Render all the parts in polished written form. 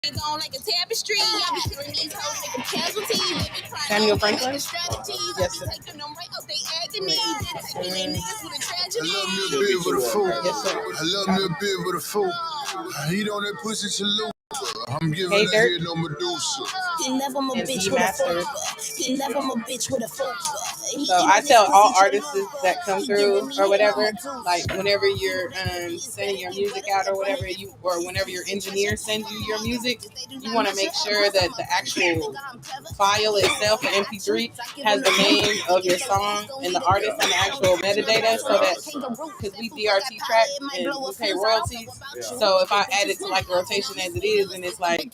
On like a tapestry, I be killing these hoes, make them casualties. Samuel Franklin? Yes, sir. I love me a bit with a fool. Yes, sir. I love me a bit with a fool. He on that pussy chalupa. I'm giving Hey, that Dirk. head no Medusa. He never my And bitch he with a mastered. fuck. He never my bitch with a fuck. So I tell all artists that come through or whatever, like whenever you're sending your music out or whatever, or whenever your engineer sends you your music, you want to make sure that the actual file itself, the MP3, has the name of your song and the artist and the actual metadata, so that because we DRT track and we pay royalties. So if I add it to like a rotation as it is, and it's like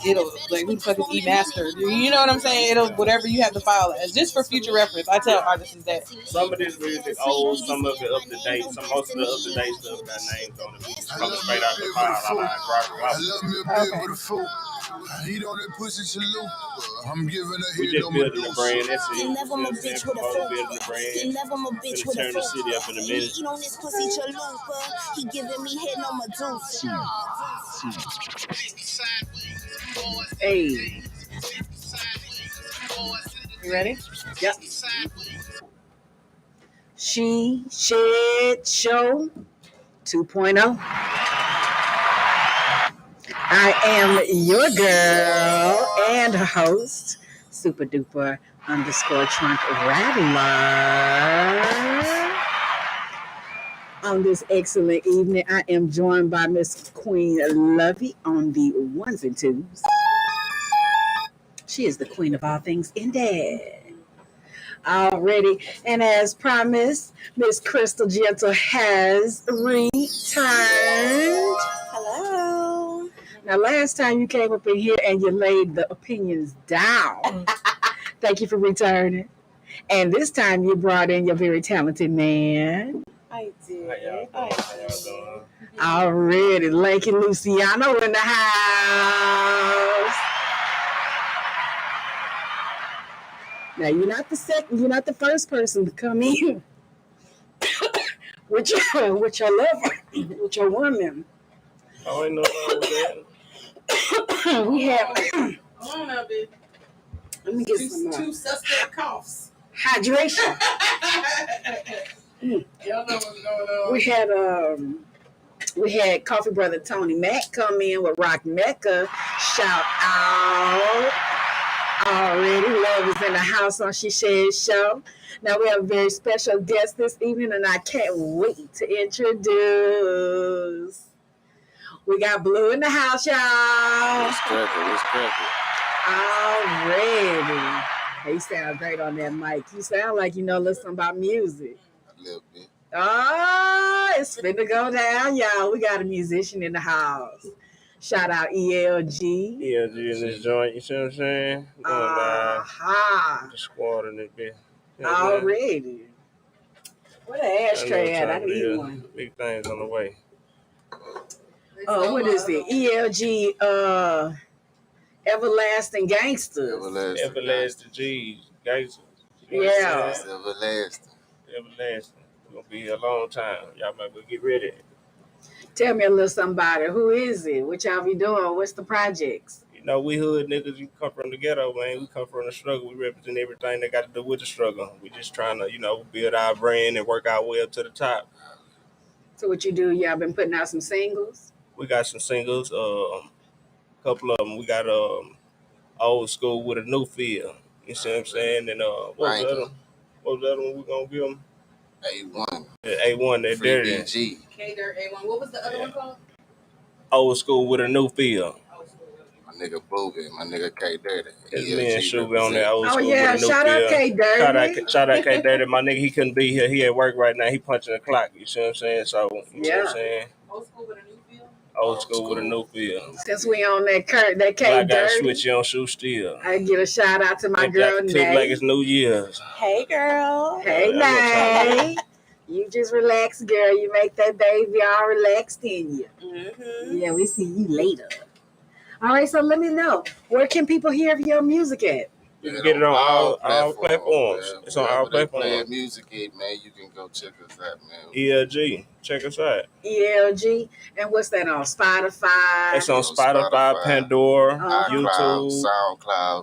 it'll like who the fuck is E mastered? You know what I'm saying? It'll whatever you have the file as, just for future reference. I tell artists that. Some of this music old, some of it up to date. Most of the up to date stuff got names on it. We just coming straight out the file. I love me a bit with a fool. He on that pussy chalupa. I'm giving a we head just no building the brand. Medusa. That's it. He never my bitch with a fuck. Building the brand. He never my bitch with a Turn the fuck. city up in a minute. He eat on this pussy chalupa. He giving me head no Medusa. Hey, you ready? Yep. She Shed Show 2.0. I am your girl and host, Super Duper _ Trunk Rattler. On this excellent evening, I am joined by Miss Queen Lovey on the ones and twos. She is the queen of all things indie. Already, and as promised, Miss Crystal Gentle has returned. Hello. Now, last time you came up in here and you laid the opinions down. Thank you for returning. And this time you brought in your very talented man. I did. How y'all doing? Already, Lanky Luciano in the house. Now you're not the first person to come in with your lover, with your woman. Oh, ain't no wrong with that. We have. Come on now, bitch. Let me get some Two suspect coughs. hydration. Y'all know what's going on. We had Coffee Brother Tony Mack come in with Rock Mecca. Shout out. Already, Love is in the house on She Shed Show. Now we have a very special guest this evening, and I can't wait to introduce. We got Blue in the house, y'all. What's cracking? Already. Hey, you sound great on that mic. You sound like you know a little something about music. A little bit. Oh, it's finna go down, y'all. We got a musician in the house. Shout out ELG. ELG in this joint, you see what I'm saying? Going live. Aha. The squad in this bitch. You know what I'm saying? Already. Where the ashtray at? I need one. Big things on the way. What is it? ELG Everlasting Gangsters. Everlasting G's. Gangsters. Yeah. It's everlasting. Everlasting. We're going to be here a long time. Y'all might well get ready. Tell me a little somebody. Who is it? What y'all be doing? What's the projects? You know, we hood niggas, we come from the ghetto, man. We come from the struggle. We represent everything that got to do with the struggle. We just trying to, build our brand and work our way up to the top. So what you do? Y'all been putting out some singles? We got some singles. A couple of them. We got Old School with a New Feel. You see what I'm saying? And what was the other one we gonna give them? A1. A1, that Free dirty. BG. K-Dirt A1. What was the other one called? Old School with a New Feel. My nigga Boogie, my nigga K Dirty. It's me and Shuby on that Old Oh School yeah, with a New shout out Feel. K Dirty. Shout out K Dirty. My nigga, he couldn't be here. He at work right now. He punching the clock. You see what I'm saying? So, you know what I'm saying? Old School with a New Feel? Old School with a New Feel. Since we on that K I got Dirty, switch you on shoe still. I give a shout out to my girl Took like Nay. it's New Year's. Hey, girl. Hey Nay, you just relax, girl. You make that baby all relaxed in you. Mm-hmm. Yeah, we see you later. All right, so let me know, where can people hear your music at? You can get it on all platforms. Man. It's on all Wherever they platforms. playing music at, man, you can go check us out, man. ELG. Check us out. ELG. And what's that on? Spotify? It's on Spotify, Pandora, YouTube,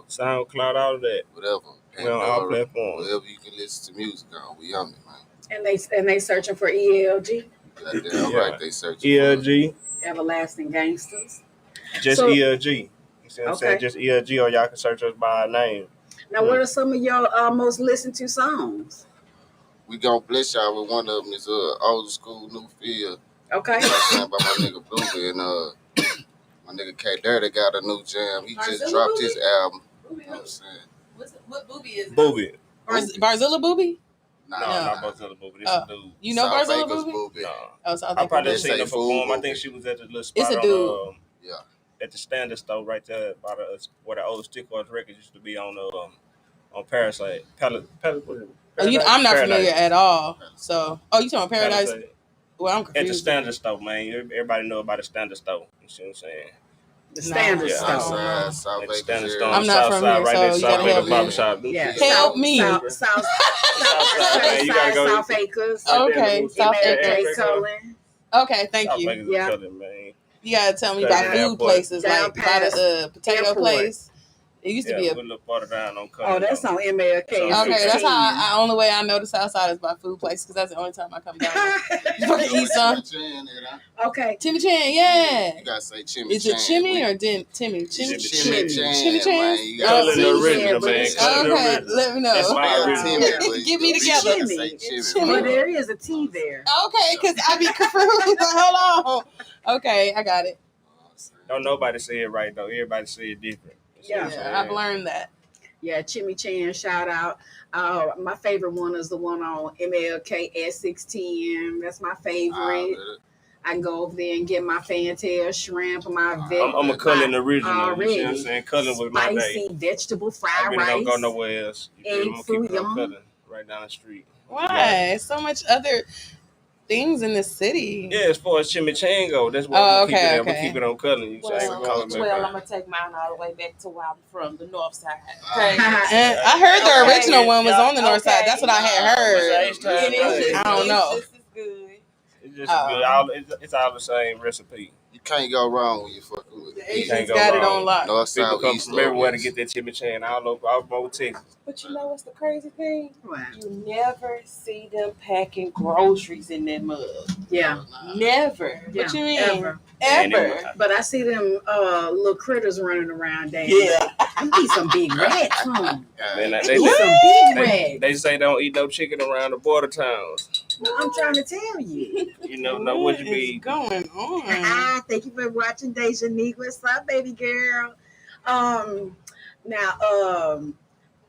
SoundCloud, all of that. Whatever. We're on all platforms. Wherever you can listen to music on, we on it, man. And they searching for ELG? Goddamn right, they searching ELG. Everlasting Gangsters. Just ELG. You see what I'm saying? Okay. Just ELG, or y'all can search us by our name. Now, what are some of your most listened to songs? We gonna bless y'all with one of them. Is Old School New Feel. Okay. You know what I'm saying, by my nigga Blueberry and my nigga K Dirty got a new jam. He just dropped his album. You know what I'm saying? What Booby is? Booby. Barzilla Booby? Nah, not Barzilla Booby. This a dude. You know South Barzilla Vegas Booby? No. Oh, South I probably Vegas. seen her perform. I Booby. think she was at the little spot It's a dude. at the Standard Store right there by where the old Stick Horse Records used to be on Parasite. I'm not familiar at all. So, you talking about Paradise? Well, I'm confused. At the Standard Store, man. Everybody know about the Standard Store. You see what I'm saying? The Standard Store. South Vegas. Standard Store. I'm not from here, right so there, you South gotta Vegas help me. Barbershop. Yeah. Help me. South man, you gotta go. South Acres. Okay, South Acres. Cullen. Okay, thank South you. Vegas Yeah. Cullen, man. You gotta tell me about food places, Down like by past the potato airport. place. It used to be a little farther down on Cullen. Oh, that's on MLK. Okay, that's how only way I know the South Side is by food places, because that's the only time I come down. You fucking eat some. Okay. Timmy Chan, yeah. You gotta say Chimmy Is it Chimmy or Timmy? Chimmy Chan. Chan? Cullen the original, man. Cullen the Okay, original. let me know. That's my original. Get me together. Chimmy. But there is a T there. Okay, because I be confused. Hold on. Okay, I got it. Don't nobody say it right, though. Everybody say it different. Yeah, I've learned that. Yeah, Chimmy Chan, shout out. My favorite one is the one on MLK S610. That's my favorite. I can go over there and get my fantail shrimp, my I'm a Cullen original. Already. You see what I'm saying? Cullen was my day. Spicy vegetable fried I really rice. don't go nowhere else. I'm gonna keep it on Cullen, right down the street. Why? So much other things in the city. Yeah, as far as Chimmy Chan go, that's why I'm gonna keep it on Cullen. You say I'm gonna take mine all the way back to where I'm from, the north side. Okay. And I heard the original one was on the north side. That's what I had heard. I don't know. This is good. It's just good. It's all the same recipe. You can't go wrong when you fucking with The it. Asians got it on lock. North, People south, come east, from everywhere to get that Chimmy Chan all over Texas. But you know what's the crazy thing? Wow. You never see them packing groceries in that mug. Yeah. Never. Yeah. What you mean? Ever. But I see them little critters running around there. Yeah. I need some big rats, huh? Man, I need some big rats. they say don't eat no chicken around the border towns. No, I'm trying to tell you. You never know what you is be. going on? Thank you for watching Deja Neek. What's up, baby girl?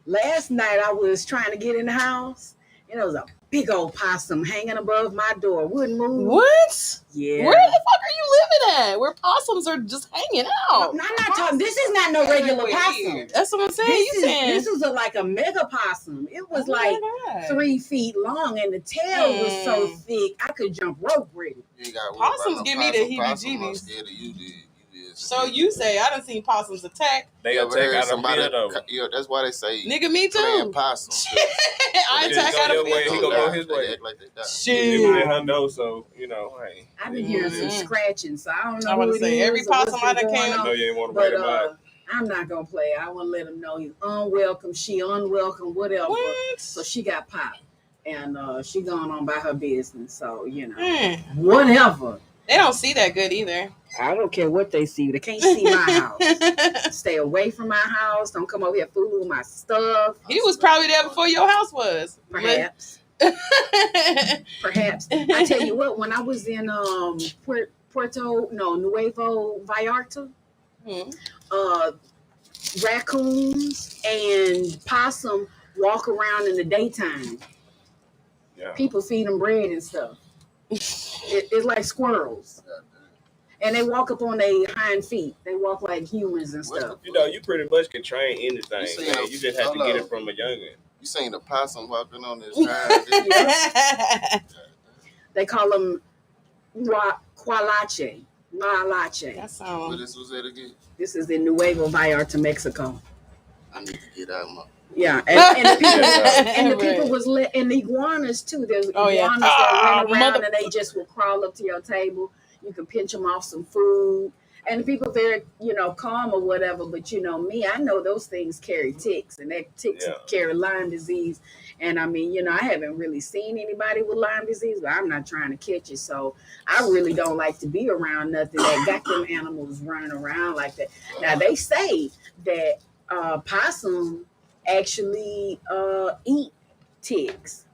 Last night I was trying to get in the house, and there was a big old possum hanging above my door. Wouldn't move. What? Yeah. Where the fuck are you living at? Where possums are just hanging out? No, I'm not talking. This is not no regular possum. That's what I'm saying. This was like a mega possum. It was like 3 feet long, and the tail was so thick I could jump rope with it. Possums give me the heebie-jeebies. So you say I done seen possums attack. They attack out of field. Yeah, that's why they say. Nigga, me too. Possum. I attack out of field. He gonna go his way. She let her know, so you know. Hey. I've been hearing some scratching, so I don't know. I want to say every possum I done came. No, you ain't want to wait about. I'm not gonna play. I want to let him know he's unwelcome. She unwelcome, whatever. What? So she got popped, and she gone on by her business. So you know, whatever. They don't see that good either. I don't care what they see. They can't see my house. Stay away from my house. Don't come over here fooling with my stuff. He was probably there before your house was. Perhaps. Perhaps. I tell you what, when I was in Nuevo Vallarta, raccoons and possum walk around in the daytime. Yeah. People feed them bread and stuff. It's like squirrels. And they walk up on their hind feet. They walk like humans and stuff. You know, you pretty much can train anything. You just have to get it from a youngin'. You seen the possum walking on his hind? They call them Qualache. That sounds. What this was it again? This is in Nuevo Vallarta, Mexico. I need to get out, man. Yeah, and the people, and the people was and the iguanas too. There's iguanas that run around and they just will crawl up to your table. You can pinch them off some food, and the people very calm or whatever. But me, I know those things carry ticks, and that ticks carry Lyme disease. And I mean, I haven't really seen anybody with Lyme disease, but I'm not trying to catch it. So I really don't like to be around nothing that got them animals running around like that. Now they say that possum actually eat ticks.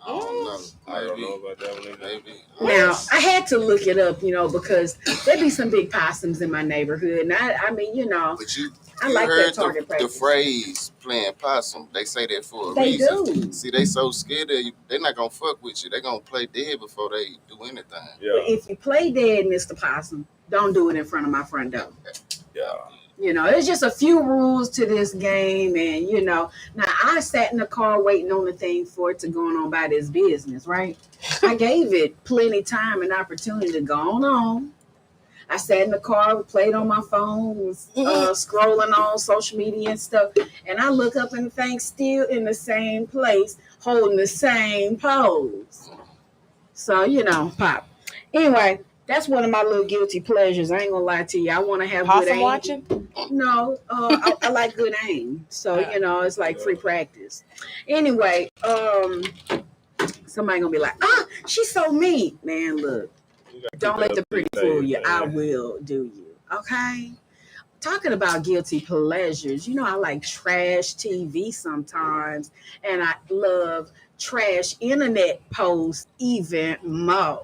I don't know. I don't know about that one either. Maybe. Now I had to look it up, because there be some big possums in my neighborhood, and I mean, But you I like heard that target the practice. phrase "playing possum." They say that for a They reason. do. See, they so scared of you. They're not gonna fuck with you. They're gonna play dead before they do anything. Yeah. But if you play dead, Mr. Possum, don't do it in front of my front door. Yeah. There's just a few rules to this game, and now I sat in the car waiting on the thing for it to go on by this business, right? I gave it plenty time and opportunity to go on. I sat in the car, played on my phone, was scrolling on social media and stuff, and I look up and the thing's still in the same place, holding the same pose. So pop. Anyway. That's one of my little guilty pleasures. I ain't gonna lie to you. I want to have Possum good aim. watching? No, I like good aim. So it's like free practice. Anyway, somebody gonna be like, she's so mean, man. Look, don't let the pretty fool you. I will do you. Okay. Talking about guilty pleasures, I like trash TV sometimes, and I love trash internet posts even more.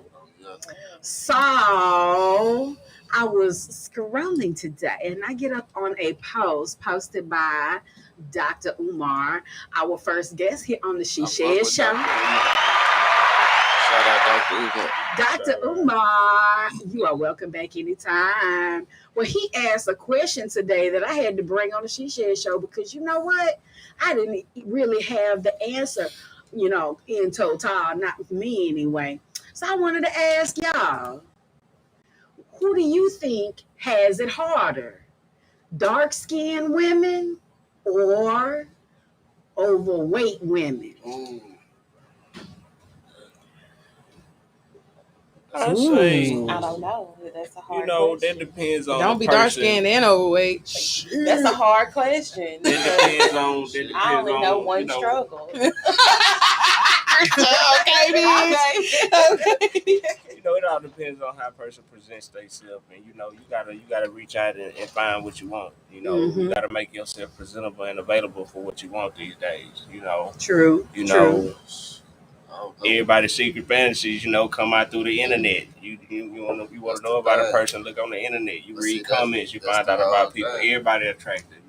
So I was scrolling today and I get up on a post posted by Dr. Umar, our first guest here on the She Shed Show. Shout out Dr. Umar. Dr. Umar, you are welcome back anytime. Well, he asked a question today that I had to bring on the She Shed Show because you know what? I didn't really have the answer, in total, not with me anyway. So I wanted to ask y'all, who do you think has it harder? Dark-skinned women or overweight women? Ooh. I say, I don't know. That's a hard question. that depends on. Don't the be person. dark skinned and overweight. That's a hard question. That depends I only on, know one struggle. Okay, bitch. It all depends on how a person presents themselves, and you gotta reach out and find what you want. You gotta make yourself presentable and available for what you want these days. True. True. Everybody's secret fantasies, come out through the internet. You want to know about a person, look on the internet. You read comments, you find out about people. Everybody attracted.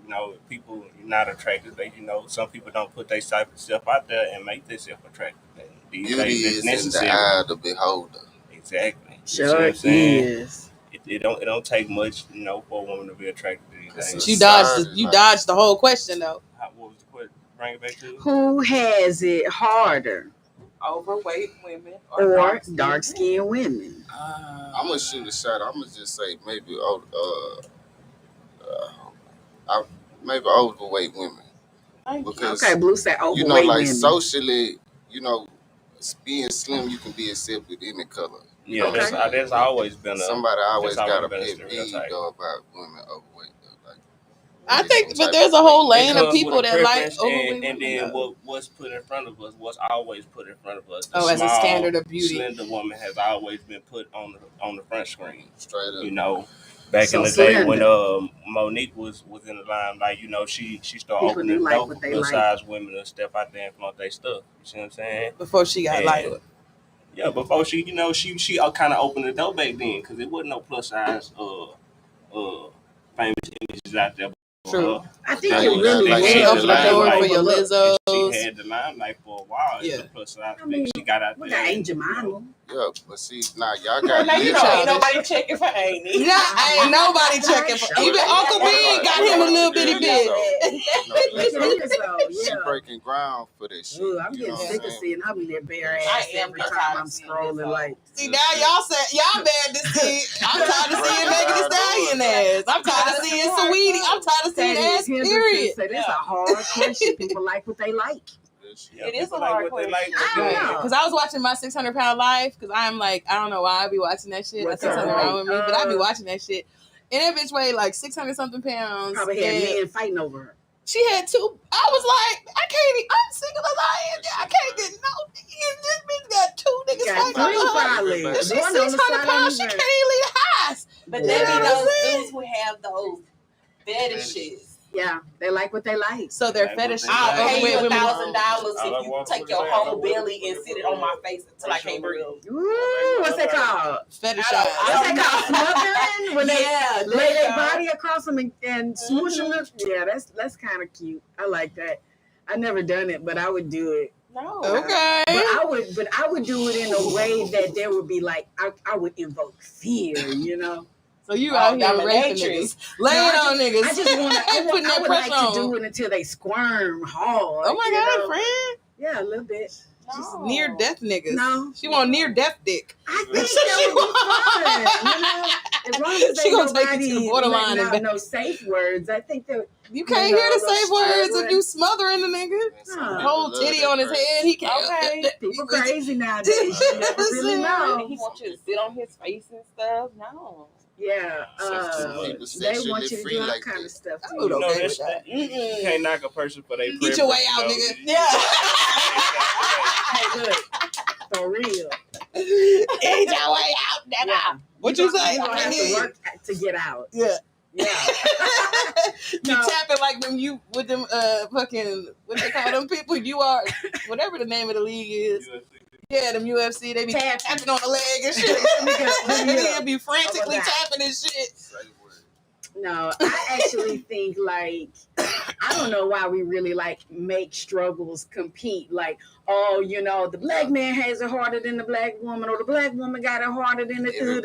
People not attracted. They, some people don't put their self out there and make themselves attractive. These Beauty days, is necessary. in the eye of the beholder. Exactly. Sure is. It don't take much, for a woman to be attracted these days. You dodged the whole question though. What was the question? Bring it back to you. Who has it harder? Overweight women or dark-skinned women? I'm gonna shoot a shot. I'm gonna just say maybe maybe overweight women. Because okay, Blue said overweight women. Socially, being slim, you can be accepted any color. Yeah, okay. That's always been somebody always got a pet peeve though about women overweight. I think, but there's a whole lane of people that like overweight and then what's put in front of us, what's always put in front of us. As a standard of beauty, slender woman has always been put on the front screen. Straight up. Back in the day when Monique was in the limelight, she started opening the door for plus size women to step out there and flaunt their stuff. You see what I'm saying? Before she got lighter. Yeah, before she kind of opened the door back then because there wasn't no plus size famous images out there. True. I think it really she opened the door for your Lizzos. had the limelight for a while. Yeah. It's a plus size I mean, she got out we there. got Angel Mama. Yeah, but see, now y'all got Now you this. know ain't nobody checking for Amy. Ain't nobody checking for. Even Uncle B got him a little bitty bit. She breaking ground for this shit. Ooh, I'm getting sick of seeing her with that bare ass I am every time I'm scrolling. Like, See, now y'all bad to see. I'm tired of seeing Megan Thee Stallion ass. I'm tired of seeing Saweetie. I'm tired of seeing ass, period. So that's a hard question. People like what they like. It is a hard question. Because I was watching my 600-pound life. Because I'm like, I don't know why I be watching that shit. Like 600 wrong with me, but I be watching that shit. And that bitch weighed like 600 something pounds. Probably had men fighting over her. She had two. I was like, I'm single as I am. I can't get no. This bitch got two niggas fighting over her. She's 600 pounds. She can't even leave the house. But they be those dudes who have those fetishes. Yeah, they like what they like. So their fetish. I'll pay you $1,000 if you take your whole belly and sit it on my face until I can't breathe. Ooh, what's that called? Fetish. What's that called? Smothering? When they lay their body across them and smoosh them. Yeah, that's kind of cute. I like that. I never done it, but I would do it. No. Okay. But I would do it in a way that there would be like I would invoke fear, you know. So you out here raping niggas, laying on niggas. I just want to putting that I would pressure like on. to do it until they squirm hard. Oh my God, friend. Yeah, a little bit. Just near death niggas. No, she want near death dick. I think that would be fun. You know, as long as she gonna take it to the borderline and no safe words. I think that you can't hear the safe words if you smothering the nigga. Whole titty on his head. He can't. Okay, people crazy nowadays. You never really know. He wants you to sit on his face and stuff. No. Yeah, they want you to do all like kind of stuff. You know that you can't knock a person for their get your way out, nigga. Yeah. Hey, look, for real. Get your way out, nigga. Yeah. What you say? You gonna have to work to get out. Yeah. Yeah. You tapping like them you with them fucking what they call them people you are whatever the name of the league is. Yeah, them UFC, they be tapping on the leg and shit. They be frantically tapping and shit. No, I actually think like I don't know why we really like make struggles compete. Like, oh, you know, the black man has it harder than the black woman, or the black woman got it harder than the You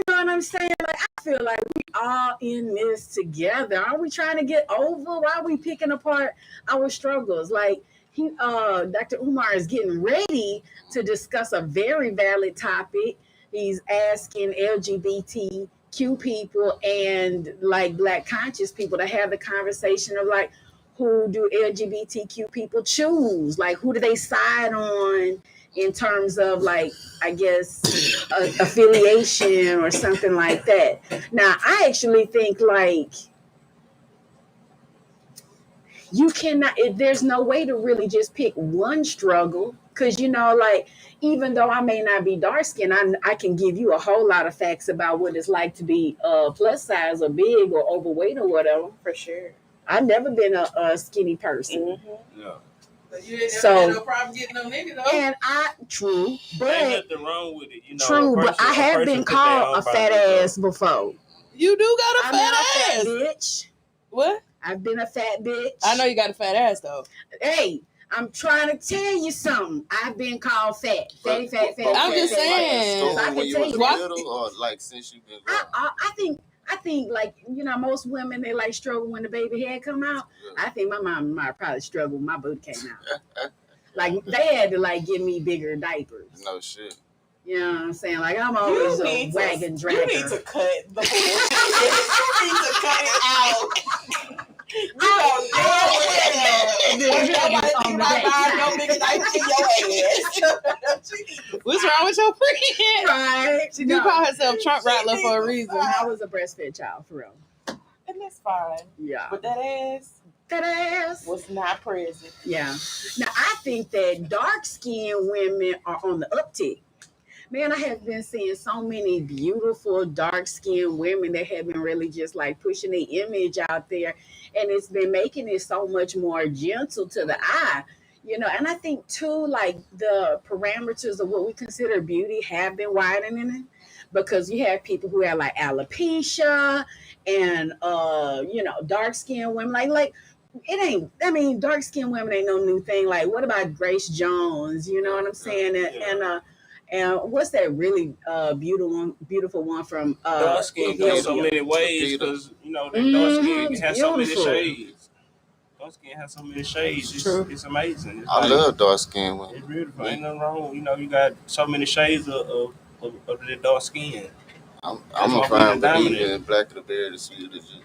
know what I'm saying? Like, I feel like we all in this together. Are we trying to get over? Why are we picking apart our struggles? Like, Dr. Umar is getting ready to discuss a very valid topic. He's asking LGBTQ people and like black conscious people to have the conversation of like, who do LGBTQ people choose? Like, who do they side on in terms of like, I guess, affiliation or something like that. Now, I actually think like, you cannot, there's no way to really just pick one struggle. Cause you know, like, even though I may not be dark skinned, I can give you a whole lot of facts about what it's like to be plus size or big or overweight or whatever. For sure. I've never been a skinny person. Mm-hmm. Yeah. But you ain't never had no problem getting no nigga though. And true, but ain't nothing wrong with it. You know, true, but I have been called a fat ass before. You do got a fat ass, bitch. What? I've been a fat bitch. I know you got a fat ass though. Hey, I'm trying to tell you something. I've been called fat. Fatty, fat. I'm just saying. Like, when you was little, or like since you've been growing? I think like, you know, most women, they like struggle when the baby head come out. Yeah. I think my mom might probably struggle when my booty came out. Like, they had to like give me bigger diapers. No shit. You know what I'm saying? Like, I'm always a wagon dragger. You need to cut the bullshit. You need to cut it out. You know damn well. Nobody think about buying no big diapers in your ass. What's wrong with your friend? Right. She do call herself Trump Rattler for a reason. I was a breastfed child, for real. And that's fine. Yeah. But that ass was not present. Yeah. Now, I think that dark-skinned women are on the uptick. Man, I have been seeing so many beautiful dark-skinned women that have been really just like pushing their image out there. And it's been making it so much more gentle to the eye. You know, and I think too, like the parameters of what we consider beauty have been widening, because you have people who have like alopecia and, you know, dark-skinned women. Like it ain't. I mean, dark skinned women ain't no new thing. Like, what about Grace Jones? You know what I'm saying? And what's that really beautiful one from Dark skin goes so many ways because that dark skin can have so many shades. Dark skin has so many shades. It's amazing. I love dark skin women. It's beautiful. Ain't nothing wrong. You got so many shades of the dark skin. I'm a firm believer in black of the berry, the sweet of the juice.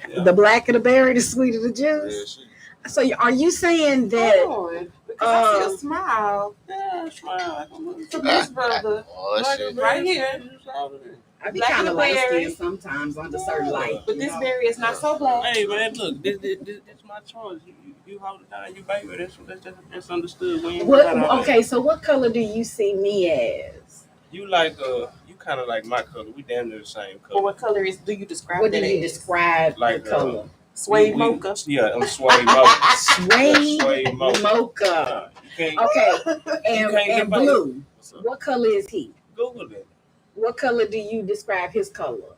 Yeah. The black of the berry, the sweet of the juice. Yeah, so are you saying that? Because I see a smile. Yeah, smile. To this brother. Right here. I be kind of light skinned sometimes under certain light. But this berry is not so black. Hey man, look, this my choice. You hold it down, you baby. That's understood. Okay, so what color do you see me as? You like you kind of like my color. We damn near the same color. Well, what color do you describe? What do you describe like the color? Suede mocha. Yeah, I'm suede mocha. Suede mocha. Okay, and blue. What color is he? Google it. What color do you describe his color?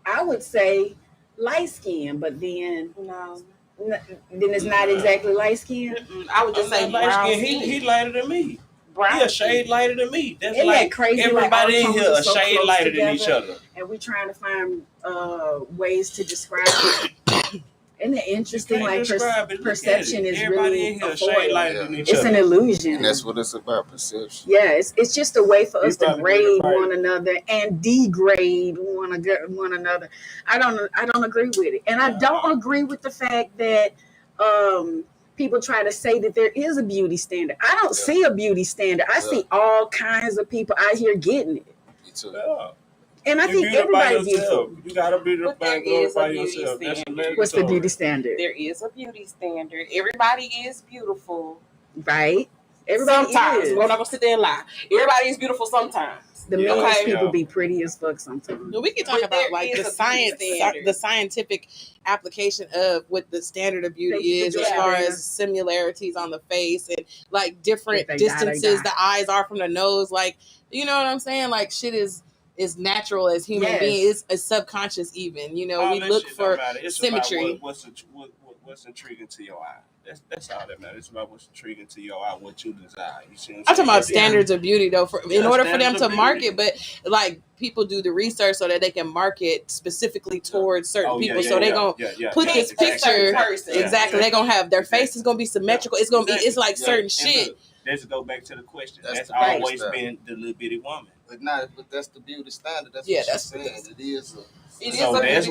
I would say light skin, but then no. Then it's not exactly light skin. I would just say light skin. He lighter than me. Brown. He a shade lighter than me. That's Isn't like that crazy? everybody like in here a so shade lighter than each other. And we're trying to find ways to describe it. Isn't it interesting? Like perception is everybody really in here a shade lighter than each other. It's an illusion. And that's what it's about, perception. Yeah, it's just a way for us to grade one another and degrade one another. I don't agree with it. And I don't agree with the fact that people try to say that there is a beauty standard. I don't see a beauty standard. I see all kinds of people out here getting it. Me too. Yeah. And I think everybody's beautiful. You gotta be the by yourself. What's the beauty standard? There is a beauty standard. Everybody is beautiful. Right? Everybody sometimes. is. We're not gonna sit there and lie. Everybody is beautiful sometimes. The meanest people be pretty as fuck sometimes. We can talk about like the scientific application of what the standard of beauty is, as far as similarities on the face and like different distances the eyes are from the nose. Like, you know what I'm saying? Like shit is natural as human beings. It's subconscious even. We look for symmetry. What's intriguing to your eye? That's all that matters. It's about what's intriguing to your eye, what you desire. You see what I'm talking about standards of beauty though, in order for them to market, but like people do the research so that they can market specifically towards certain people. So they're gonna put this picture exactly. They're gonna have their face is gonna be symmetrical. It's gonna be like certain shit. Let's go back to the question. That's always been the little bitty woman. But that's the beauty standard. That's what she's saying. It is. That's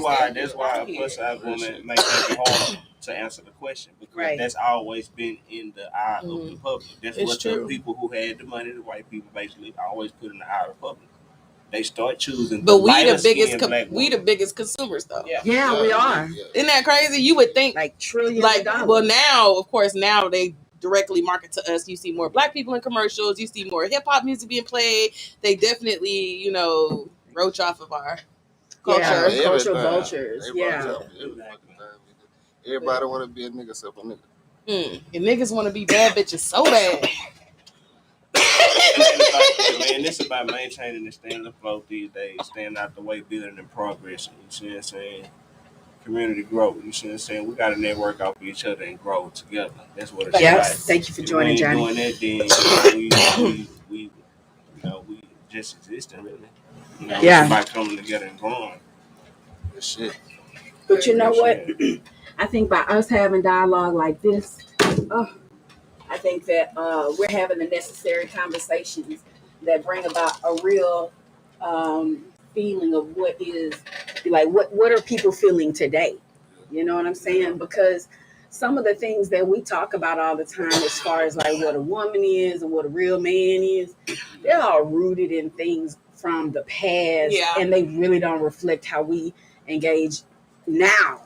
why a plus size woman makes it hard to answer the question, because that's always been in the eye of the public. That's what the people who had the money, the white people, basically always put in the eye of the public. They start choosing. But we the biggest consumers though. Yeah, we are. Isn't that crazy? You would think like trillions of dollars. Well, now of course they directly market to us. You see more black people in commercials. You see more hip hop music being played. They definitely roach off of our culture. Yeah, cultural vultures. Everybody want to be a nigga except a nigga. And niggas want to be bad bitches so bad. Man, it's about maintaining and staying afloat these days, staying out the way, building and progressing. You see what I'm saying? Community growth. You see what I'm saying? We got to network off each other and grow together. That's what it's about. Thank you for joining, Johnny. Doing that, then we just existing really. It's about coming together and growing. Good shit. But you know what? I think by us having dialogue like this, I think that we're having the necessary conversations that bring about a real feeling of what is like. What are people feeling today? You know what I'm saying? Because some of the things that we talk about all the time, as far as like what a woman is and what a real man is, they're all rooted in things from the past, and they really don't reflect how we engage now.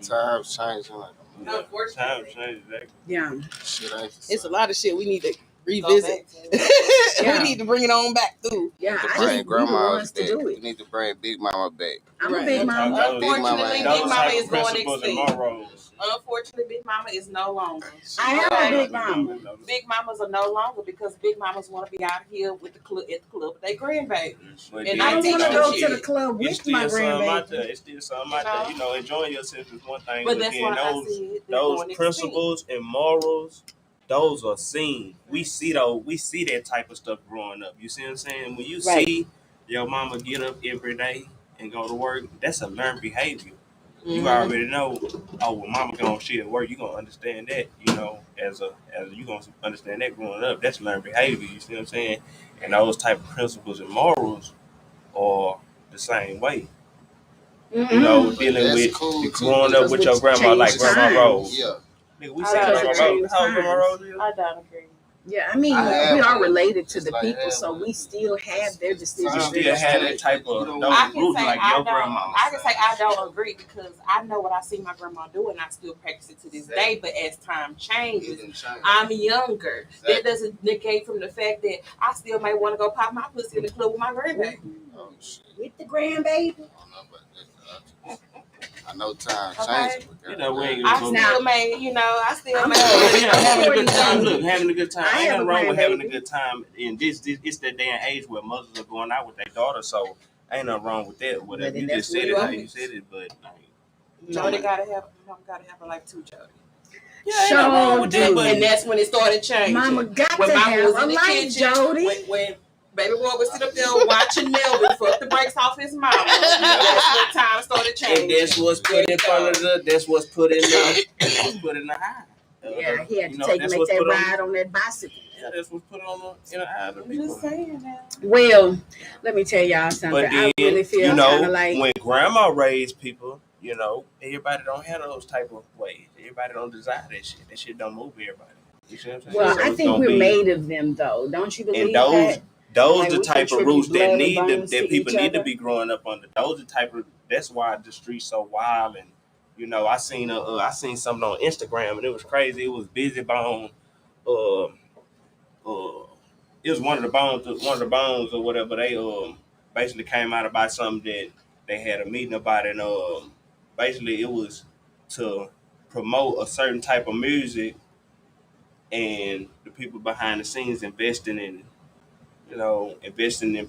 Times changing. Times changing. Yeah. Shit, it's a lot of shit we need to revisit. Yeah. We need to bring it on back through. Yeah, I Bring think we the grandma's ones to back. do We it. need to bring Big Mama back. I'm a Right. big mama. Unfortunately, Big Those Mama type is of going principles and extinct. morals. Unfortunately, Big Mama is no longer. I am a big mama. Big Mamas are no longer because Big Mamas want to be out here with the club at the club with their grandbabies. But And then, I don't want to you know, go to the club it's with my still something out there. grandbaby. It's still something out there. You know, enjoying yourself is one thing, But but that's then why I those said those principles and morals, those are seen. We see that type of stuff growing up. You see what I'm saying? When you Right. see your mama get up every day and go to work, that's a learned behavior. You Mhm. already know. Oh, well, mama gonna shit at work. You gonna understand that. You know, as you gonna understand that growing up. That's learned behavior. You see what I'm saying? And those type of principles and morals are the same way. You know, Mm-mm. dealing That's with cool, growing too, up with your grandma, like change Grandma times. Rose. Yeah. Nigga, we I seen don't Grandma agree. Rose. How old Grandma Rose is? I don't agree. Yeah, I mean, I have we are one. related to It's the like people, have so one. we still have their You decisions. still have that type of those I can roots say like I your don't. grandma. I can say I don't agree because I know what I see my grandma do, and I still practice it to this day. But as time changes, I'm younger. That doesn't negate from the fact that I still may want to go pop my pussy in the club with my grandbaby. Oh, shit. With the grandbaby. I don't know about that. I know time Okay. changes. But You know, we ain't I gonna still may, I still I'm may. Oh, yeah, having a good Before time. you Look, having a good time. I Ain't have nothing a wrong with having a grandbaby. good time. And this it's that day and age where mothers are going out with their daughters, so ain't nothing wrong with that. Whatever. then You that's just said what it it how is. you said it, but Jody gotta have a life too, Jody. yeah, ain't nothing wrong Sure with that. do. But And that's when it started changing. Mama got When to Mama have was a in the life, kitchen, Jody. when baby boy would sit up there watching Melvin fuck the brakes off his mama, that's when time started changing. and that's what's put in front of the. That's what's put in the. That's what's put in the eye. Yeah, he had to That's make what's that put ride on that bicycle. Yeah, that's what's put on the eye of the I'm people. just saying now. Well, let me tell y'all something. But then, I really feel kind of like when grandma raised people, everybody don't have those type of ways. Everybody don't desire that shit. That shit don't move everybody. You see what I'm saying? well, So I it's think gonna we're be- made of them, though. Don't you believe And those that? Like, the we type of contribute roots that blood and need bones that to people each need to other. be growing up under. Those the type of that's why the streets so wild. And I seen something on Instagram and it was crazy. It was Busy Bone. Uh, it was one of the bones or whatever. They basically came out about something that they had a meeting about, and basically it was to promote a certain type of music, and the people behind the scenes investing in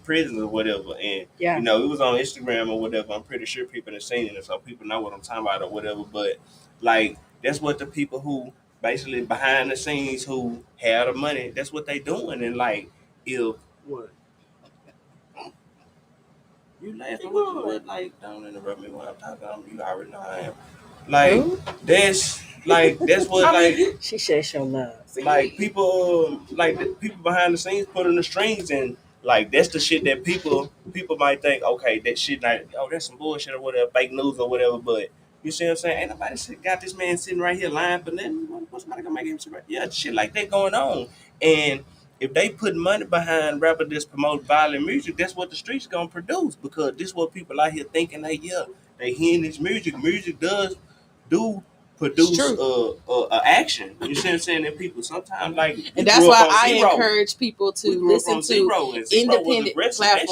prisons or whatever. And Yeah. it was on Instagram or whatever. I'm pretty sure people have seen it, so people know what I'm talking about or whatever. But like that's what the people who basically behind the scenes who have the money, that's what they doing. And like if what you laughing, what like don't interrupt me when I'm talking. You already know I am. Like that's what She says your love. like people like the people behind the scenes put on the strings, and like that's the shit that people might think, okay, that shit like, oh, that's some bullshit or whatever, fake news or whatever. But you see what I'm saying? Ain't nobody got this man sitting right here lying for nothing. What's somebody gonna make him sit right? Yeah, shit like that going on. And if they put money behind rappers that promote violent music, that's what the streets gonna produce, because this what people out here thinking they hearing this music. Music do produce action. You see what I'm saying? That people sometimes like, and that's why I encourage people to listen to independent platforms.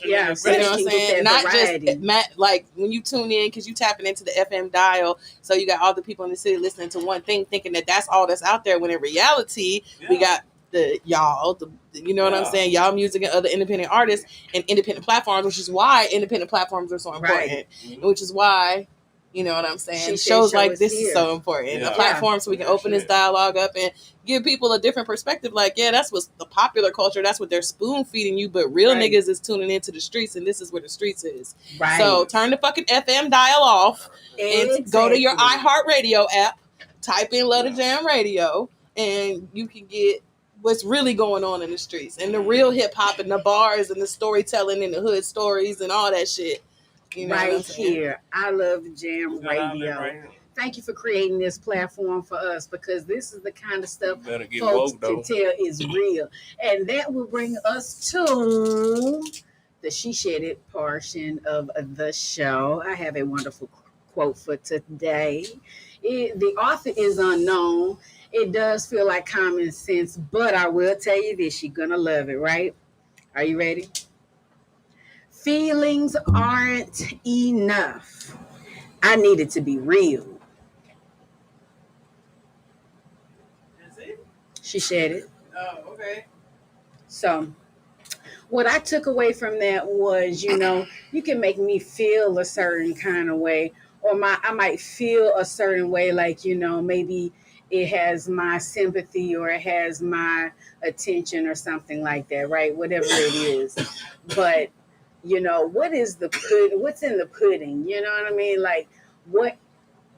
Yeah, You know what I'm saying? Not just like when you tune in because you tapping into the FM dial, so you got all the people in the city listening to one thing, thinking that that's all that's out there. When in reality, we got you know what I'm saying? Y'all music and other independent artists and independent platforms, which is why independent platforms are so important, which is why. You know what I'm saying? Shows like this is so important. A platform so we can open this dialogue up and give people a different perspective. Like, yeah, that's what's the popular culture. That's what they're spoon feeding you. But real niggas is tuning into the streets, and this is where the streets is. Right. So turn the fucking FM dial off and go to your iHeartRadio app, type in Let It Jam Radio, and you can get what's really going on in the streets and the real hip hop and the bars and the storytelling and the hood stories and all that shit. You know right here. I love the Jam Radio. Thank you for creating this platform for us, because this is the kind of stuff folks can tell is real. And that will bring us to the She Shed It portion of the show. I have a wonderful quote for today. The author is unknown. It does feel like common sense, but I will tell you this, you're going to love it, right? Are you ready? Feelings aren't enough. I need it to be real. That's it? She said it. Oh, okay. So, what I took away from that was, you can make me feel a certain kind of way, or I might feel a certain way, like, maybe it has my sympathy or it has my attention or something like that, right? Whatever it is. But, what's in the pudding? You know what I mean? Like, what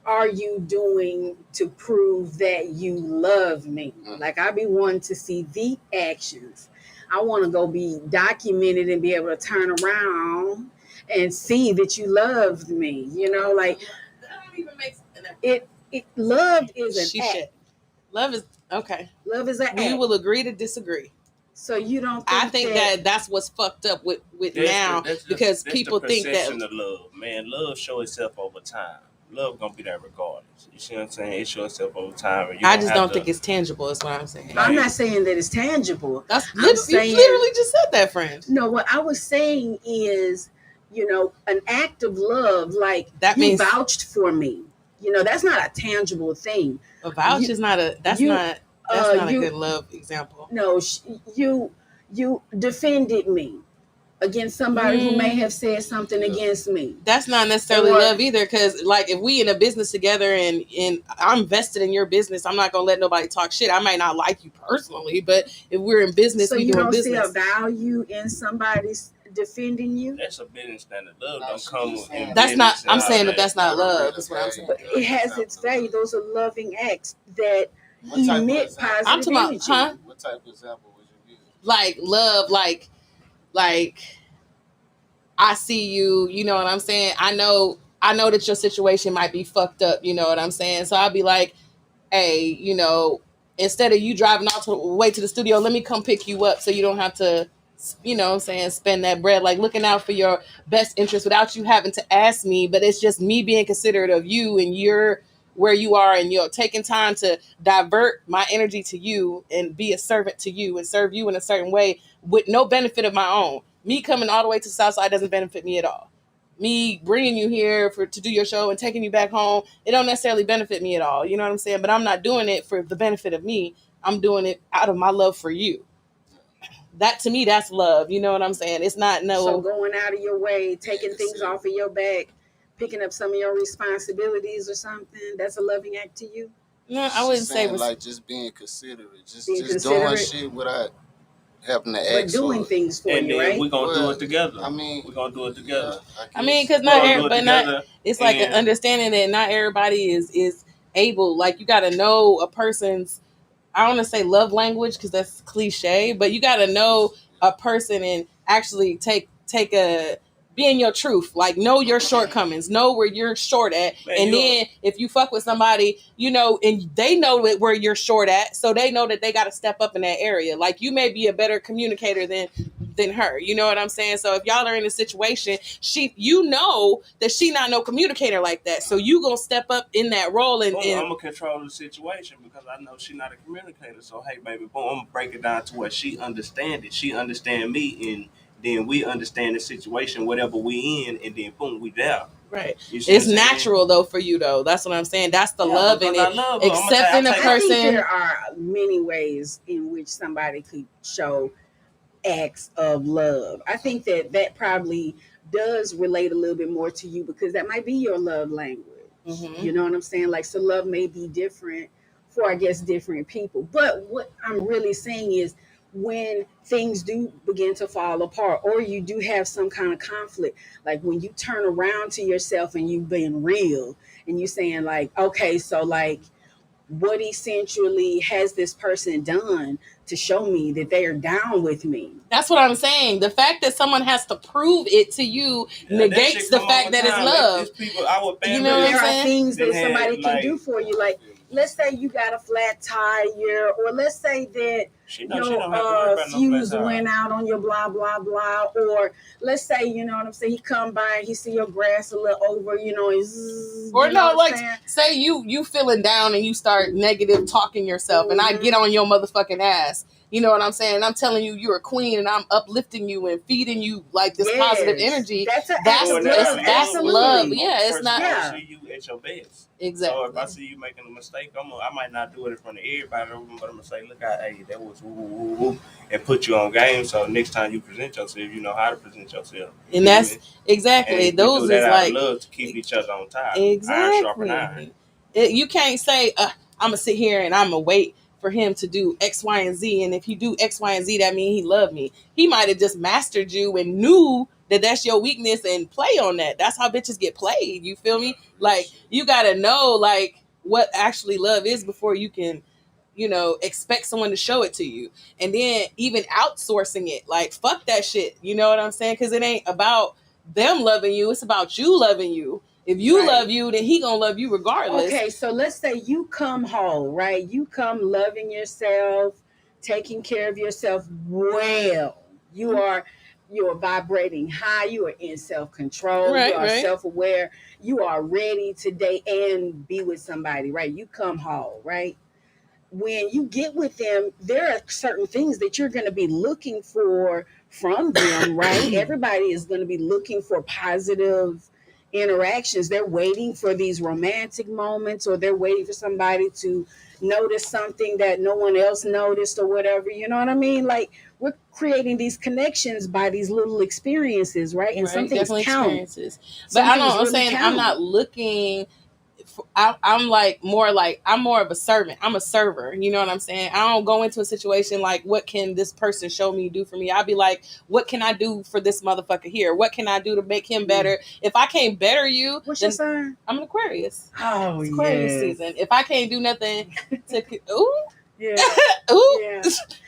are you doing to prove that you love me? Like, I be wanting to see the actions. I want to go be documented and be able to turn around and see that you loved me. Like, That don't even make sense. love is She an act. should. Love is okay. Love is an act. We will agree to disagree. So you don't I think that's what's fucked up with now, because people think that of love, man, love show itself over time. Love gonna be there regardless. You see what I'm saying? It shows itself over time. I just don't think it's tangible. Is what I'm saying. I'm not saying that it's tangible. You literally just said that, friend. No, what I was saying is, an act of love, like that you means vouched for me. That's not a tangible thing. A vouch is not a. That's not a good love example. No, you defended me against somebody who may have said something against me. That's not necessarily love either, because like if we in a business together and I'm vested in your business, I'm not gonna let nobody talk shit. I might not like you personally, but if we're in business, so we you doing don't business. see a value in somebody's defending you. That's a business standard. Love don't come with. That's not. I'm saying that's not love. That's what I'm saying. But it has its value. Those are loving acts that emit positive I'm talking about, energy. What type of example would you use? Like love, like I see you. You know what I'm saying? I know that your situation might be fucked up. You know what I'm saying? So I'll be like, hey, instead of you driving all the way to the studio, let me come pick you up so you don't have to, spend that bread, like looking out for your best interest without you having to ask me. But it's just me being considerate of you and you're where you are, and you're taking time to divert my energy to you and be a servant to you and serve you in a certain way with no benefit of my own. Me coming all the way to the South Side doesn't benefit me at all. Me bringing you here to do your show and taking you back home, it don't necessarily benefit me at all. You know what I'm saying? But I'm not doing it for the benefit of me. I'm doing it out of my love for you. That, to me, that's love. You know what I'm saying? It's not So going out of your way, taking things off of your back, picking up some of your responsibilities or something, that's a loving act to you? No, I wouldn't say like just being considerate, just doing shit without having to ask. But doing things for and you, then right? we're gonna do it together. I mean, we're gonna do it together. Because not everybody, it's like an understanding that not everybody is able. Like, you got to know a person's, I don't want to say love language because that's cliche, but you got to know a person and actually take be in your truth, like know your shortcomings, know where you're short at. Man, and then if you fuck with somebody, and they know where you're short at, so they know that they got to step up in that area. Like, you may be a better communicator than her. You know what I'm saying? So if y'all are in a situation, you know that she not no communicator like that. So you gonna step up in that role and I'm gonna control the situation because I know she not a communicator. So hey, baby, boom, I'm gonna break it down to where she understand it. She understand me, and then we understand the situation, whatever we in, and then boom, we there. Right. It's natural though for you though. That's what I'm saying. That's the love in it. Accepting a person. I think there are many ways in which somebody could show acts of love. I think that probably does relate a little bit more to you because that might be your love language. Mm-hmm. You know what I'm saying? Like, so love may be different for, I guess, different people. But what I'm really saying is when things do begin to fall apart or you do have some kind of conflict, like when you turn around to yourself and you've been real and you're saying like, okay, so like, what essentially has this person done to show me that they are down with me? That's what I'm saying. The fact that someone has to prove it to you negates the fact that it's love. You know what I'm saying? There are things that somebody can do for you. Like, let's say you got a flat tire, or let's say that She don't have to worry about no fuse flat went out on your blah blah blah, or let's say, you know what I'm saying, he come by and he see your grass a little over, you know, or you know no, like say you feeling down and you start negative talking yourself, and I get on your motherfucking ass. You know what I'm saying? And I'm telling you, you're a queen, and I'm uplifting you and feeding you like this positive energy. That's love. Yeah, it's not. I see you at your best. Exactly. So if I see you making a mistake, I might not do it in front of everybody, but I'm gonna say, look, hey, that was woo, and put you on game. So next time you present yourself, you know how to present yourself. And that's exactly and those we do that is out like of love to keep each other on top. Exactly. Iron sharpen iron. You can't say I'm gonna sit here and I'm gonna wait for him to do X, Y, and Z. And if you do X, Y, and Z, that means he loved me. He might have just mastered you and knew that that's your weakness and play on that. That's how bitches get played. You feel me? Like, you gotta know like what actually love is before you can, you know, expect someone to show it to you. And then even outsourcing it, like, fuck that shit. You know what I'm saying? Because it ain't about them loving you. It's about you loving you. If you love you, then he gonna love you regardless. Okay, so let's say you come whole, right? You come loving yourself, taking care of yourself well. You're vibrating high. You are in self-control. Right, you are right. self-aware. You are ready to date and be with somebody, right? You come whole, right? When you get with them, there are certain things that you're going to be looking for from them, right? Everybody is going to be looking for positive interactions. They're waiting for these romantic moments, or they're waiting for somebody to notice something that no one else noticed or whatever. You know what I mean? Like, we're creating these connections by these little experiences, right? And some things count. Experiences. But I'm saying I'm not looking. I'm like more like I'm more of a servant. I'm a server. You know what I'm saying? I don't go into a situation like, what can this person show me, do for me? I'll be like, what can I do for this motherfucker here? What can I do to make him better? If I can't better you, what's your sign? I'm an Aquarius. Oh, it's Aquarius season. If I can't do nothing to yeah. Ooh. Yeah.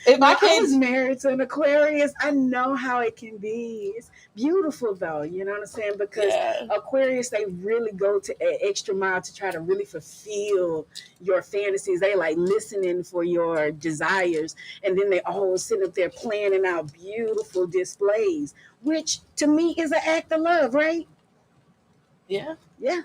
If I was married to an Aquarius, I know how it can be. It's beautiful though, you know what I'm saying? Because Aquarius, they really go to an extra mile to try to really fulfill your fantasies. They like listening for your desires, and then they always sit up there planning out beautiful displays, which to me is an act of love, right? Yeah. Yeah.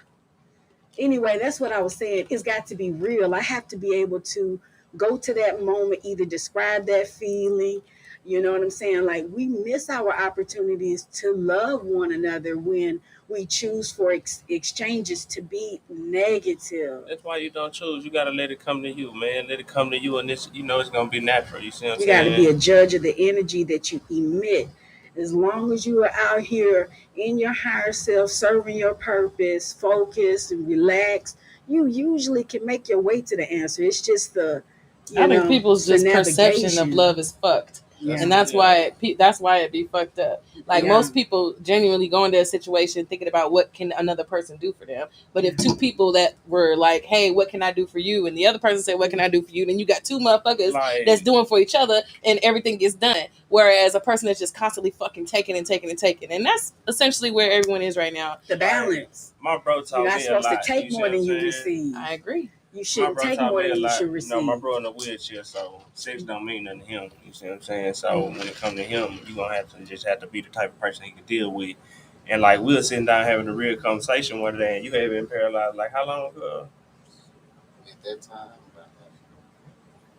Anyway, that's what I was saying. It's got to be real. I have to be able to go to that moment, either describe that feeling. You know what I'm saying? Like, we miss our opportunities to love one another when we choose for exchanges to be negative. That's why you don't choose. You gotta let it come to you, man. Let it come to you, and this, you know, it's gonna be natural. You see what I'm saying? You got to be a judge of the energy that you emit. As long as you are out here in your higher self, serving your purpose, focused and relaxed, you usually can make your way to the answer. It's just I think people's just perception of love is fucked. Yeah. And that's why it be fucked up. Like, most people genuinely go into a situation thinking about what can another person do for them. But if two people that were like, hey, what can I do for you? And the other person said, what can I do for you? Then you got two motherfuckers that's doing for each other, and everything gets done. Whereas a person that's just constantly fucking taking and taking and taking. And that's essentially where everyone is right now. The balance. My bro taught me a lot. You're not supposed to take more than you receive. I agree. You shouldn't take more than you should receive. You know, my bro in a wheelchair, so sex don't mean nothing to him. You see what I'm saying? So when it comes to him, you gonna have to be the type of person he can deal with. And like, we were sitting down having a real conversation one day, and you had been paralyzed like how long ago? At that time,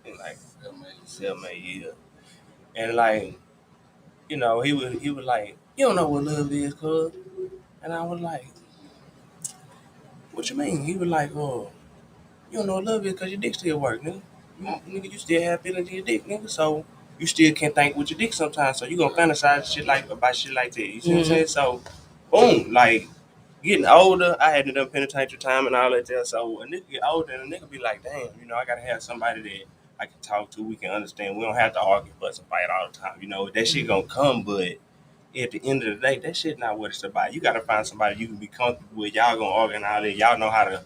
in like 7-8 years. And like, you know, he was like, you don't know what love is, cuz. And I was like, what you mean? He was like, oh, you don't know what love is because your dick still work, nigga. You still have feelings in your dick, nigga. So you still can't think with your dick sometimes. So you gonna fantasize about shit like that. You see what I'm saying? So, boom, like, getting older, I had to done penitentiary time and all that there. So a nigga get older and a nigga be like, damn, you know, I gotta have somebody that I can talk to, we can understand. We don't have to argue, fuss, and fight all the time. You know, that shit gonna come, but at the end of the day, that shit not what it's about. You gotta find somebody you can be comfortable with. Y'all gonna argue and all that. Y'all know how to.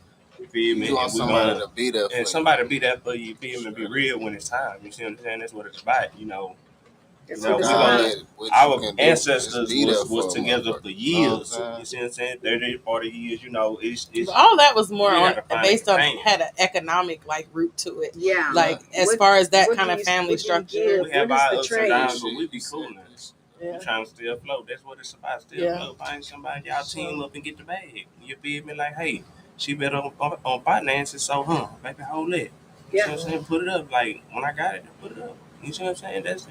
Feel me? You want somebody to be there for you. And somebody to be there for you, feel me, be real when it's time. You see what I'm saying? That's what it's about, you know. That's You know, what it's we about. gonna, our ancestors was together for years. You see what I'm saying? 30, 40 years. You know, it's all that was more you on gotta find a based on companion. had an economic like root to it. Yeah. Like as What- far as that what kind do of you- family what do you structure. give? We have What is our the ups and trade? downs, but we be cool now. Yeah. We trying to still float. That's what it's about. Still Yeah. float. Find somebody, y'all team up and get the bag. You feel me? Like, hey, she better on finances, so baby, hold it. You see what I'm saying? Put it up. Like when I got it, put it up. You see what I'm saying? That's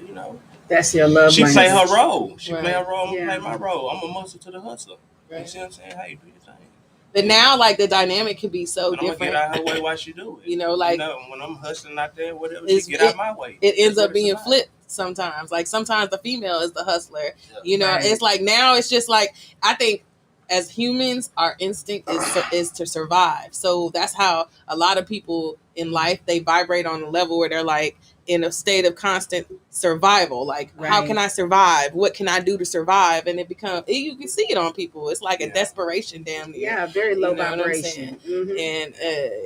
That's your love She language. play her role. She play Right. her role. I'm Yeah. gonna play my role. I'm a muscle to the hustler. You Right. see what I'm saying? Hey, do your thing. But now, like the dynamic can be so But I'm gonna different. get out her way while she do it. You know, like when I'm hustling out there, whatever, it's- she get out my way. it ends That's up what it's being about. flipped sometimes. Like sometimes the female is the hustler. Yeah. You know, Right. it's like now it's just like I think as humans, our instinct is to survive. So that's how a lot of people in life they vibrate on a level where they're like in a state of constant survival. Like, how Right. can I survive? What can I do to survive? And it becomes you can see it on people. It's like a desperation, damn near. Yeah, very low You know what I'm vibration. Mhm. And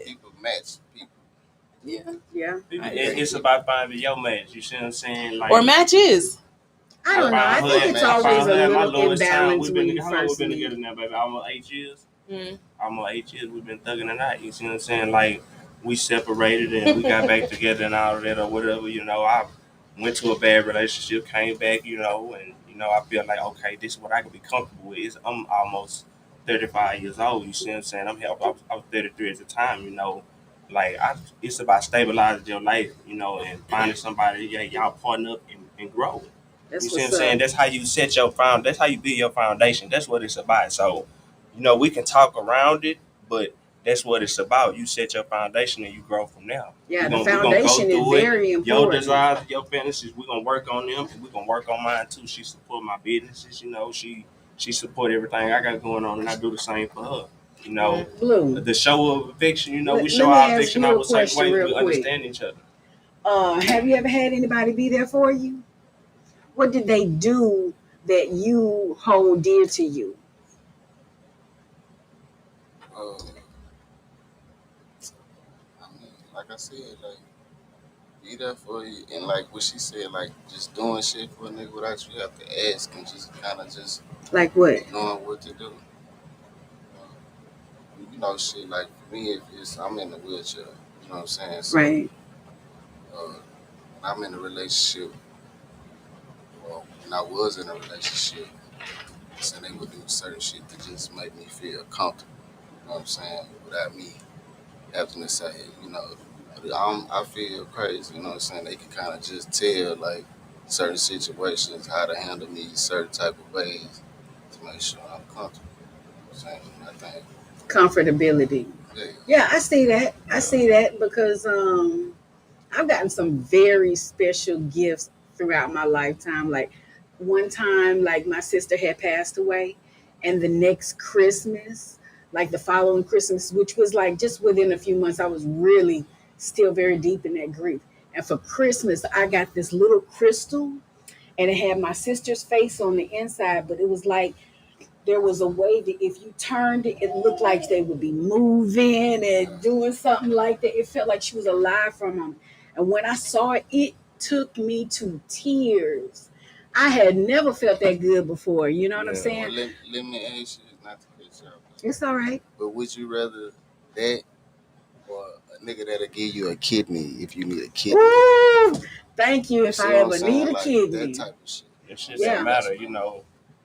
People match people. yeah, Yeah. It's about finding your match. You see what I'm saying? Like, or matches. I don't know. I think it's always a little imbalance when you How long we first been meet. together now, baby? Almost 8 years. Mm. Almost 8 years we've been thugging it out. You see what I'm saying? Like we separated and we got back together and all of that or whatever. You know, I went to a bad relationship, came back. You know, and I feel like okay, this is what I can be comfortable with. I'm almost 35 years old. You see what I'm saying? I was 33 at the time. You know, like it's about stabilizing your life. You know, and finding somebody. Yeah, y'all partner up and grow. That's You see what I'm what's saying? up. That's how you set your found. That's how you build your foundation. That's what it's about. So, we can talk around it, but that's what it's about. You set your foundation and you grow from there. Yeah, we the gonna foundation go is through very it. Your important. desires, your fantasies, we're gonna work on them and we're gonna work on mine too. She support my businesses, she support everything I got going on and I do the same for her. Blue. The show of affection, we Let show me our ask affection you a our same question way, real we quick. understand each other. Have you ever had anybody be there for you? What did they do that you hold dear to you? I mean, like I said, like be there for you, and like what she said, like just doing shit for a nigga without you have to ask, and just kind of just Like what? knowing what to do. Shit. Like for me, if I'm in a wheelchair, you know what I'm saying. So, Right. when I'm in a relationship, or when I was in a relationship, so they would do certain shit to just make me feel comfortable. You know what I'm saying? Without me having to say, I feel crazy. You know what I'm saying? They can kind of just tell like certain situations how to handle me certain type of ways to make sure I'm comfortable. You know what I'm saying? I think. Comfortability. Yeah, I see that. I see that because I've gotten some very special gifts throughout my lifetime. Like one time, like my sister had passed away, and the next Christmas, like the following Christmas, which was like just within a few months, I was really still very deep in that grief. And for Christmas, I got this little crystal, and it had my sister's face on the inside, but it was like there was a way that if you turned it, it looked like they would be moving and doing something like that. It felt like she was alive from them. And when I saw it, it took me to tears. I had never felt that good before. You know what I'm saying? Well, let me ask you, not to cut you off, It's all right. but would you rather that or a nigga that'll give you a kidney if you need a kidney? Woo! Thank you. If See I what I'm ever saying? need a Like, kidney. that type of shit. That shit Yeah. don't matter,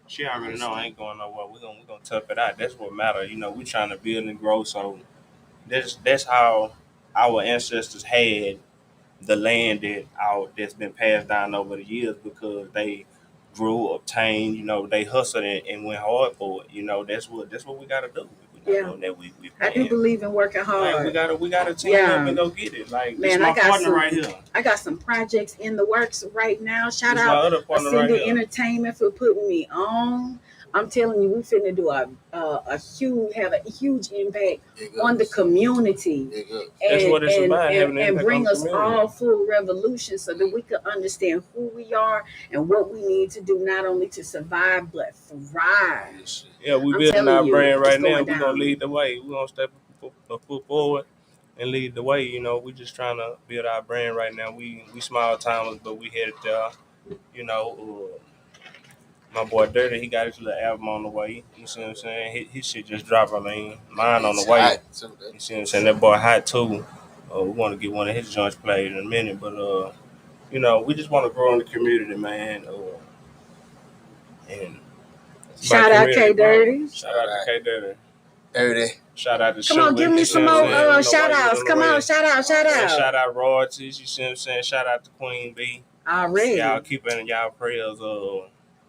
She already know I ain't going nowhere. We gonna tough it out. That's what matter. We trying to build and grow. So that's how our ancestors had the land that's been passed down over the years because they grew, obtained. They hustled and went hard for it. That's what we gotta do. If we not doing that, we I do paying. believe in working hard. Like we gotta team up and go get it. Like this Man, my I got partner some. right here. I got some projects in the works right now. Shout This my out other partner right Ascendant here. Entertainment for putting me on. I'm telling you, we finna do a huge impact on the community, That's what it's about, having an and impact bring on the us community. all full revolution so that we can understand who we are and what we need to do not only to survive but thrive. Yeah, we I'm building telling our you, brand it's right now. going We're gonna down. lead the way. We're gonna step a foot forward and lead the way. We just trying to build our brand right now. We small timers, but we headed there. You know, my boy Dirty, he got his little album on the way. You see what I'm saying? His shit just dropped. I mean, mine on the way. You see what I'm saying? That boy hot too. We want to get one of his joints played in a minute, but you know, we just want to grow in the community, man. And Shout out K Dirty. Shout out to K Dirty. Dirty. Shout out to Come on, give me some more shout outs. Come on, shout out. Shout out royalties. You see what I'm saying? Shout out to Queen B. Already. Y'all keep it in y'all prayers.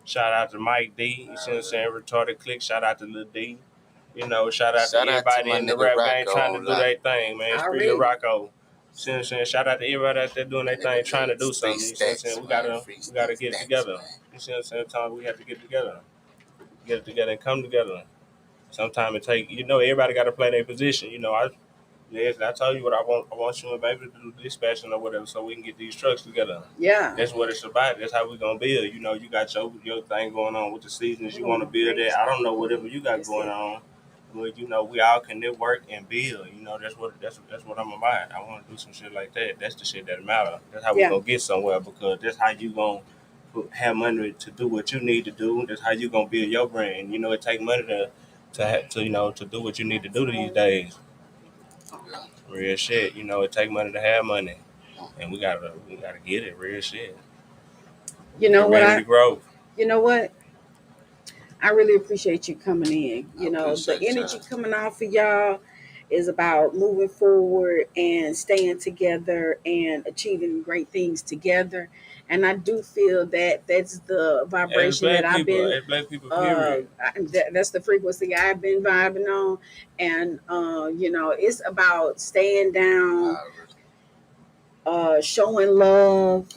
Shout out to Mike D. You see what I'm saying? Retarded Click. Shout out to Lil D. You know, shout out to everybody in the rap game trying to do their thing, man. Free to Rocco. See what I'm saying? Shout out to everybody out there doing their thing, trying to do something. You see what I'm saying? We gotta get it together. You see what I'm saying? Sometimes we have to get together. Get it together and come together. Sometimes it take, you know, everybody got to play their position. You know, I told you what I want. I want you and baby to do dispatching or whatever, so we can get these trucks together. Yeah, that's what it's about. That's how we gonna build. You know, you got your thing going on with the seasons. You want to build that. I don't know whatever you got going on, but you know, we all can network and build. You know, that's what I'm about. I want to do some shit like that. That's the shit that matter. That's how we gonna get somewhere, because that's how you gonna have money to do what you need to do. That's how you gonna build your brand. You know, it take money to you know, to do what you need to do these days. Real shit. You know, it take money to have money, and we gotta get it. Real shit. You know what? You know what? I really appreciate you coming in. You know, the energy coming off of y'all is about moving forward and staying together and achieving great things together. And I do feel that that's the vibration that I've been. Black people, period. That's the frequency I've been vibing on, and you know, it's about staying down, showing love,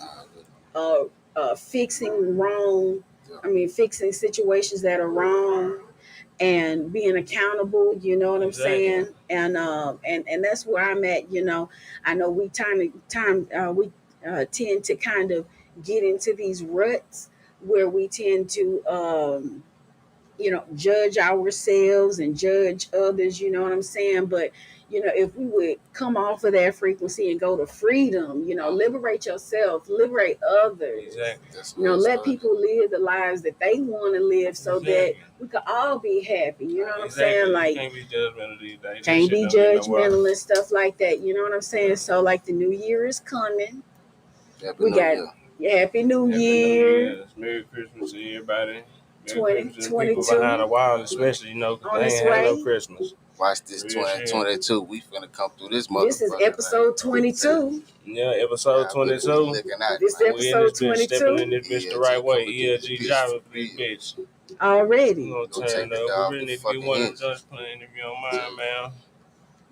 fixing wrong. I mean, fixing situations that are wrong, and being accountable. You know what I'm saying? And that's where I'm at. You know, I know we tend to kind of get into these ruts where we tend to you know, judge ourselves and judge others, you know what I'm saying? But, you know, if we would come off of that frequency and go to freedom, you know, liberate yourself, liberate others, you know, let people live the lives that they want to live, so that we could all be happy, you know what I'm saying? Like, can't be judgmental these days. Can't be judgmental and stuff like that, you know what I'm saying? So, like, the new year is coming. We got Happy New Year. Merry Christmas to everybody. 2022 behind the wall, especially, you know, because they ain't had no Christmas. Watch this 2022. We finna come through this motherfucker. This is episode 22. Yeah, episode 22. This episode 22. Stepping in this bitch the right way. ELG driving for this bitch. Already. We gonna turn up. We really need to get one of those playing, if you don't mind, man.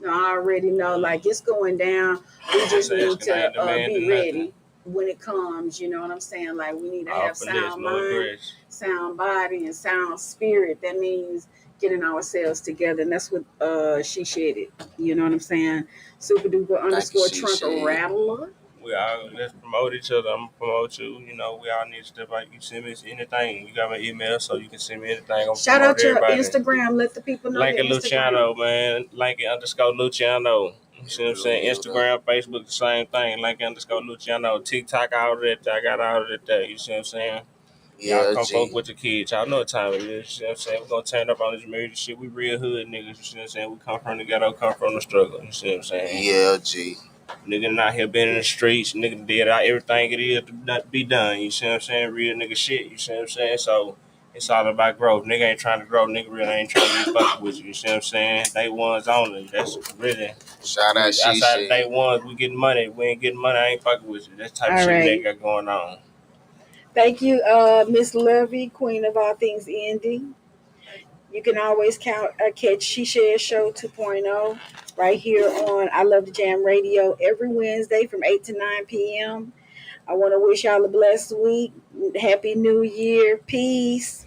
No, I already know. Like, it's going down. We just need to be ready when it comes. You know what I'm saying? Like, we need to have sound mind, sound body, and sound spirit. That means getting ourselves together, and that's what she shared it. You know what I'm saying? Super duper underscore trunk rattler. We all, let's promote each other. I'm gonna promote you. You know, we all need to step out. You send me anything. You got my email, so you can send me anything. Shout out your Instagram. Let the people know. Lincoln Luciano, man. Lincoln _ Luciano. You see what I'm saying? Instagram, Facebook, the same thing. Lincoln _ Luciano. TikTok, all of that. I got all of that there. You see what I'm saying? Y'all come fuck with the kids. Y'all know what time it is. You see what I'm saying? We're gonna turn up on this music shit. We real hood niggas. You see what I'm saying? We come from the ghetto, come from the struggle. You see what I'm saying? Yeah, G. Nigga not here been in the streets. Nigga did everything it is to be done. You see what I'm saying? Real nigga shit. You see what I'm saying? So it's all about growth. Nigga ain't trying to grow. Nigga really ain't trying to be fucking with you. You see what I'm saying? Day one's only. That's really. Shout out shit. Outside of day ones, we getting money. We ain't getting money. I ain't fucking with you. That's the type of shit nigga got going on. Thank you, Miss Lovey, queen of all things indie. You can always catch She Shares Show 2.0 right here on I Love the Jam Radio every Wednesday from 8 to 9 p.m. I want to wish y'all a blessed week. Happy New Year. Peace.